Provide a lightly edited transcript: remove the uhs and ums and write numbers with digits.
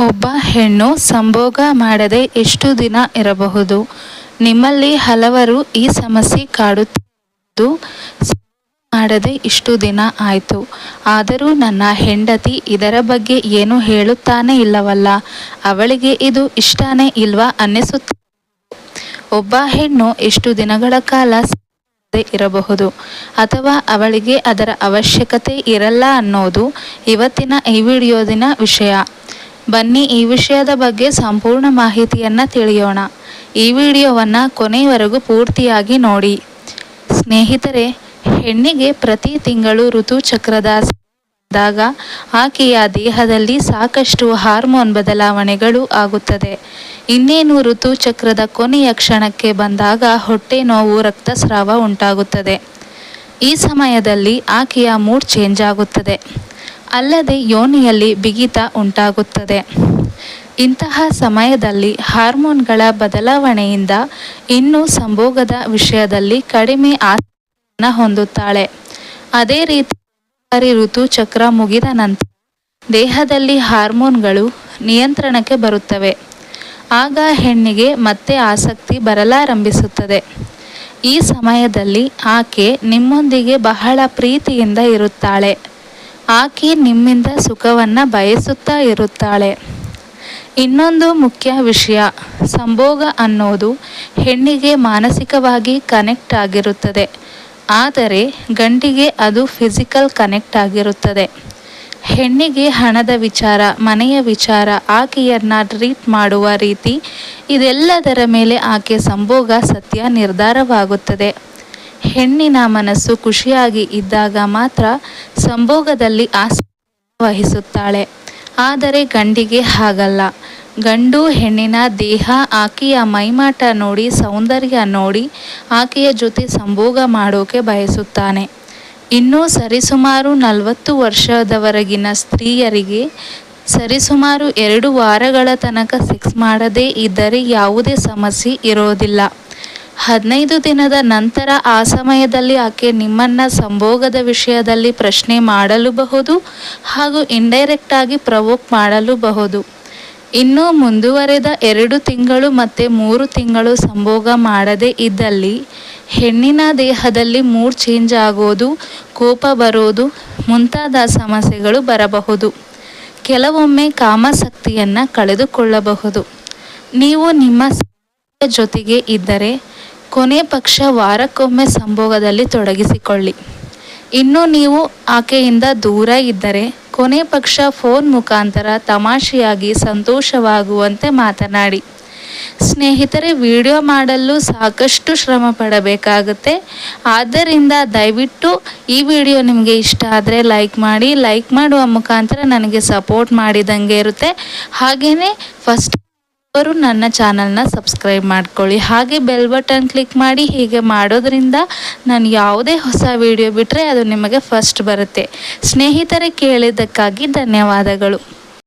ಒಬ್ಬ ಹೆಣ್ಣು ಸಂಭೋಗ ಮಾಡದೆ ಎಷ್ಟು ದಿನ ಇರಬಹುದು? ನಿಮ್ಮಲ್ಲಿ ಹಲವರು ಈ ಸಮಸ್ಯೆ ಕಾಡುತ್ತಿದ್ದು, ಮಾಡದೆ ಇಷ್ಟು ದಿನ ಆಯಿತು, ಆದರೂ ನನ್ನ ಹೆಂಡತಿ ಇದರ ಬಗ್ಗೆ ಏನು ಹೇಳುತ್ತಾನೆ ಇಲ್ಲವಲ್ಲ, ಅವಳಿಗೆ ಇದು ಇಷ್ಟನೇ ಇಲ್ವಾ ಅನ್ನಿಸುತ್ತೆ. ಒಬ್ಬ ಹೆಣ್ಣು ಎಷ್ಟು ದಿನಗಳ ಕಾಲ ಇರಬಹುದು ಅಥವಾ ಅವಳಿಗೆ ಅದರ ಅವಶ್ಯಕತೆ ಇರಲ್ಲ ಅನ್ನೋದು ಇವತ್ತಿನ ಈ ವಿಡಿಯೋದಿನ ವಿಷಯ. ಬನ್ನಿ ಈ ವಿಷಯದ ಬಗ್ಗೆ ಸಂಪೂರ್ಣ ಮಾಹಿತಿಯನ್ನು ತಿಳಿಯೋಣ. ಈ ವಿಡಿಯೋವನ್ನು ಕೊನೆಯವರೆಗೂ ಪೂರ್ತಿಯಾಗಿ ನೋಡಿ. ಸ್ನೇಹಿತರೆ, ಹೆಣ್ಣಿಗೆ ಪ್ರತಿ ತಿಂಗಳು ಋತುಚಕ್ರದ ಆಕೆಯ ದೇಹದಲ್ಲಿ ಸಾಕಷ್ಟು ಹಾರ್ಮೋನ್ ಬದಲಾವಣೆಗಳು ಆಗುತ್ತದೆ. ಇನ್ನೇನು ಋತುಚಕ್ರದ ಕೊನೆಯ ಕ್ಷಣಕ್ಕೆ ಬಂದಾಗ ಹೊಟ್ಟೆ ನೋವು, ರಕ್ತಸ್ರಾವ ಉಂಟಾಗುತ್ತದೆ. ಈ ಸಮಯದಲ್ಲಿ ಆಕೆಯ ಮೂಡ್ ಚೇಂಜ್ ಆಗುತ್ತದೆ. ಅಲ್ಲದೆ ಯೋನಿಯಲ್ಲಿ ಬಿಗಿತ ಉಂಟಾಗುತ್ತದೆ. ಇಂತಹ ಸಮಯದಲ್ಲಿ ಹಾರ್ಮೋನ್ಗಳ ಬದಲಾವಣೆಯಿಂದ ಇನ್ನೂ ಸಂಭೋಗದ ವಿಷಯದಲ್ಲಿ ಕಡಿಮೆ ಆಸಕ್ತಿಯನ್ನು ಹೊಂದುತ್ತಾಳೆ. ಅದೇ ರೀತಿ ಋತುಚಕ್ರ ಮುಗಿದ ನಂತರ ದೇಹದಲ್ಲಿ ಹಾರ್ಮೋನ್ಗಳು ನಿಯಂತ್ರಣಕ್ಕೆ ಬರುತ್ತವೆ. ಆಗ ಹೆಣ್ಣಿಗೆ ಮತ್ತೆ ಆಸಕ್ತಿ ಬರಲಾರಂಭಿಸುತ್ತದೆ. ಈ ಸಮಯದಲ್ಲಿ ಆಕೆ ನಿಮ್ಮೊಂದಿಗೆ ಬಹಳ ಪ್ರೀತಿಯಿಂದ ಇರುತ್ತಾಳೆ. ಆಕೆ ನಿಮ್ಮಿಂದ ಸುಖವನ್ನು ಬಯಸುತ್ತಾ ಇರುತ್ತಾಳೆ. ಇನ್ನೊಂದು ಮುಖ್ಯ ವಿಷಯ, ಸಂಭೋಗ ಅನ್ನೋದು ಹೆಣ್ಣಿಗೆ ಮಾನಸಿಕವಾಗಿ ಕನೆಕ್ಟ್ ಆಗಿರುತ್ತದೆ, ಆದರೆ ಗಂಡಿಗೆ ಅದು ಫಿಸಿಕಲ್ ಕನೆಕ್ಟ್ ಆಗಿರುತ್ತದೆ. ಹೆಣ್ಣಿಗೆ ಹಣದ ವಿಚಾರ, ಮನೆಯ ವಿಚಾರ, ಆಕೆಯನ್ನು ಟ್ರೀಟ್ ಮಾಡುವ ರೀತಿ, ಇದೆಲ್ಲದರ ಮೇಲೆ ಆಕೆ ಸಂಭೋಗ ಸತ್ಯ ನಿರ್ಧಾರವಾಗುತ್ತದೆ. ಹೆಣ್ಣಿನ ಮನಸ್ಸು ಖುಷಿಯಾಗಿ ಇದ್ದಾಗ ಮಾತ್ರ ಸಂಭೋಗದಲ್ಲಿ ಆಸಕ್ತಿ ವಹಿಸುತ್ತಾಳೆ. ಆದರೆ ಗಂಡಿಗೆ ಹಾಗಲ್ಲ. ಗಂಡು ಹೆಣ್ಣಿನ ದೇಹ, ಆಕೆಯ ಮೈಮಾಟ ನೋಡಿ, ಸೌಂದರ್ಯ ನೋಡಿ ಆಕೆಯ ಜೊತೆ ಸಂಭೋಗ ಮಾಡೋಕೆ ಬಯಸುತ್ತಾನೆ. ಇನ್ನು ಸರಿಸುಮಾರು 40 ವರ್ಷದವರೆಗಿನ ಸ್ತ್ರೀಯರಿಗೆ ಸರಿಸುಮಾರು 2 ವಾರಗಳ ತನಕ ಸೆಕ್ಸ್ ಮಾಡದೇ ಇದ್ದರೆ ಯಾವುದೇ ಸಮಸ್ಯೆ ಇರೋದಿಲ್ಲ. 15 ದಿನದ ನಂತರ ಆ ಸಮಯದಲ್ಲಿ ಆಕೆ ನಿಮ್ಮನ್ನು ಸಂಭೋಗದ ವಿಷಯದಲ್ಲಿ ಪ್ರಶ್ನೆ ಮಾಡಲೂಬಹುದು ಹಾಗೂ ಇಂಡೈರೆಕ್ಟ್ ಆಗಿ ಪ್ರವೋಕ್ ಮಾಡಲೂಬಹುದು. ಇನ್ನು ಮುಂದುವರೆದ 2 ತಿಂಗಳು ಮತ್ತು 3 ತಿಂಗಳು ಸಂಭೋಗ ಮಾಡದೇ ಇದ್ದಲ್ಲಿ ಹೆಣ್ಣಿನ ದೇಹದಲ್ಲಿ ಮೂಡ್ ಚೇಂಜ್ ಆಗೋದು, ಕೋಪ ಬರೋದು ಮುಂತಾದ ಸಮಸ್ಯೆಗಳು ಬರಬಹುದು. ಕೆಲವೊಮ್ಮೆ ಕಾಮಾಸಕ್ತಿಯನ್ನು ಕಳೆದುಕೊಳ್ಳಬಹುದು. ನೀವು ನಿಮ್ಮ ಜೊತೆಗೆ ಇದ್ದರೆ ಕೊನೆ ಪಕ್ಷ ವಾರಕ್ಕೊಮ್ಮೆ ಸಂಭೋಗದಲ್ಲಿ ತೊಡಗಿಸಿಕೊಳ್ಳಿ. ಇನ್ನು ನೀವು ಆಕೆಯಿಂದ ದೂರ ಇದ್ದರೆ ಕೊನೆ ಪಕ್ಷ ಫೋನ್ ಮುಖಾಂತರ ತಮಾಷೆಯಾಗಿ ಸಂತೋಷವಾಗುವಂತೆ ಮಾತನಾಡಿ. ಸ್ನೇಹಿತರೆ, ವಿಡಿಯೋ ಮಾಡಲು ಸಾಕಷ್ಟು ಶ್ರಮ ಪಡಬೇಕಾಗುತ್ತೆ. ಆದ್ದರಿಂದ ದಯವಿಟ್ಟು ಈ ವಿಡಿಯೋ ನಿಮಗೆ ಇಷ್ಟ ಆದರೆ ಲೈಕ್ ಮಾಡಿ. ಲೈಕ್ ಮಾಡುವ ಮುಖಾಂತರ ನನಗೆ ಸಪೋರ್ಟ್ ಮಾಡಿದಂಗೆ ಇರುತ್ತೆ. ಹಾಗೆಯೇ ಫಸ್ಟ್ ಅವರು ನನ್ನ ಚಾನಲ್ನ ಸಬ್ಸ್ಕ್ರೈಬ್ ಮಾಡ್ಕೊಳ್ಳಿ. ಹಾಗೆ ಬೆಲ್ ಬಟನ್ ಕ್ಲಿಕ್ ಮಾಡಿ. ಹೀಗೆ ಮಾಡೋದ್ರಿಂದ ನಾನು ಯಾವುದೇ ಹೊಸ ವಿಡಿಯೋ ಬಿಟ್ಟರೆ ಅದು ನಿಮಗೆ ಫಸ್ಟ್ ಬರುತ್ತೆ. ಸ್ನೇಹಿತರೆ, ಕೇಳಿದ್ದಕ್ಕಾಗಿ ಧನ್ಯವಾದಗಳು.